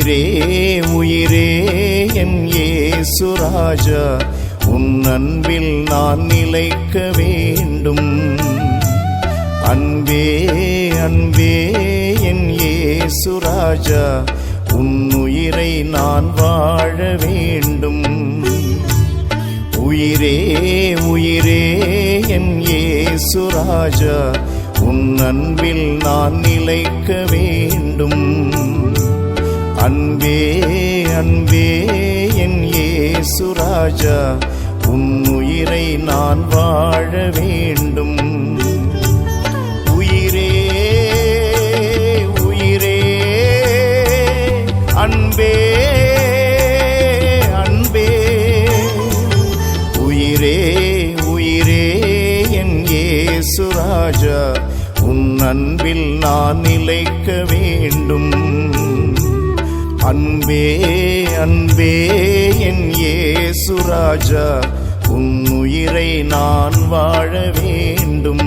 உயிரே உயிரே என் இயேசு ராஜா, உன் அன்பில் நான் நிலைக்க வேண்டும். அன்பே அன்பே என் இயேசு ராஜா, உன் உயிரை நான் வாழ வேண்டும். உயிரே உயிரே என் இயேசு ராஜா, உன் அன்பில் நான் நிலைக்க வேண்டும். அன்பே அன்பே என் இயேசு ராஜா, உன் உயிரை நான் வாழ வேண்டும். உயிரே உயிரே அன்பே அன்பே, உயிரே உயிரே என் இயேசு ராஜா, உன் அன்பில் நான் நிலைக்க வேண்டும். அன்பே அன்பே என் இயேசு ராஜா, உன் உயிரை நான் வாழ வேண்டும்.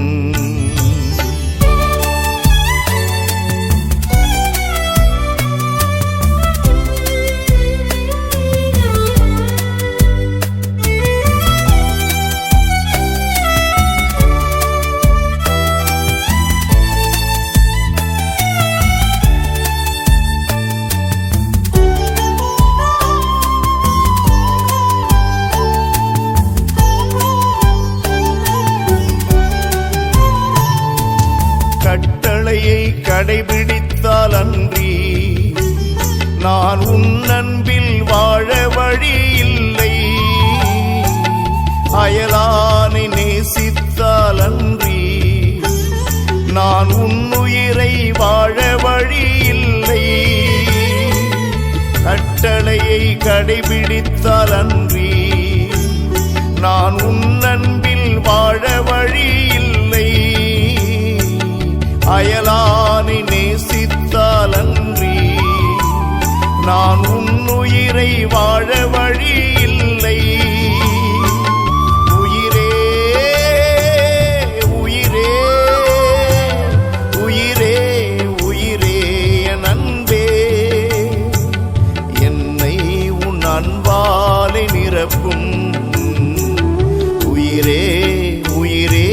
கட்டளையை கடைபிடித்தால் அன்றி நான் உன் அன்பில் வாழ வழி இல்லை. அயலானை நேசித்தால் அன்றி நான் உன் உயிரை வாழ வழி இல்லை. கட்டளையை கடைபிடித்தால் அன்றி நான் உன் அன்பில் வாழ வழி இல்லை. அயலானை நேசித்தால் அன்றி நான் உன் உயிரை வாழ வழி இல்லை. உயிரே உயிரே உயிரே உயிரே என் அன்பே, என்னை உன் அன்பாலே நிரப்பும். உயிரே உயிரே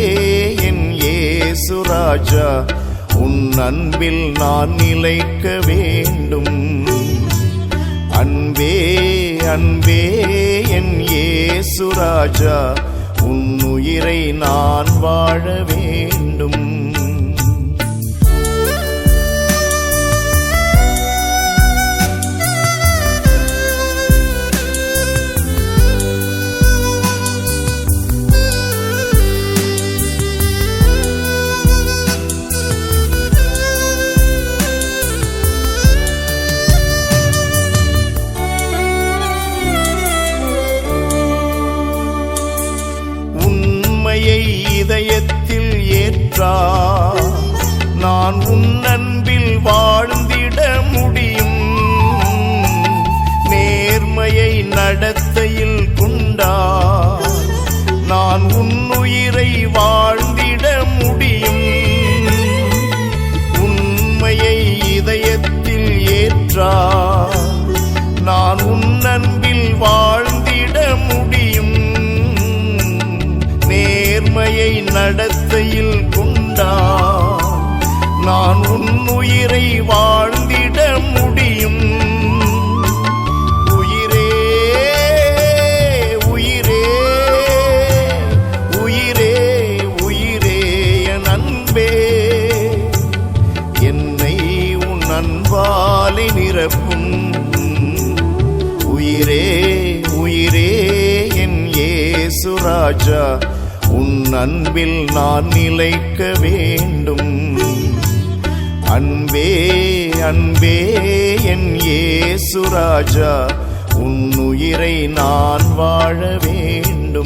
என் இயேசு ராஜா, உன் அன்பில் நான் நிலைக்க வேண்டும். அன்பே அன்பே என் இயேசு ராஜா, உன் உயிரை நான் வாழ வேண்டும். இதயத்தில் ஏற்றா நான் உன் அன்பில் வாழ்ந்திட முடியும். நேர்மையை நடத்தையில் கொண்டா நான் உன் உயிரை வாழ்ந்திட முடியும். உண்மையை இதயத்தில் ஏற்றா நான் உன் அன்பில் வாழ்ந்திட முடியும். நேர்மையை நடத்தையில் கொண்டா நான் உன் உயிரை வாழ்ந்திட முடியும். உயிரே உயிரே உயிரே உயிரே என் அன்பே, என்னை உன் அன்பாலே நிரப்பும். உயிரே உயிரே என் இயேசு ராஜா, உன் அன்பில் நான் நிலைக்க வேண்டும். அன்பே அன்பே என் இயேசு ராஜா, உன் உயிரை நான் வாழ வேண்டும்.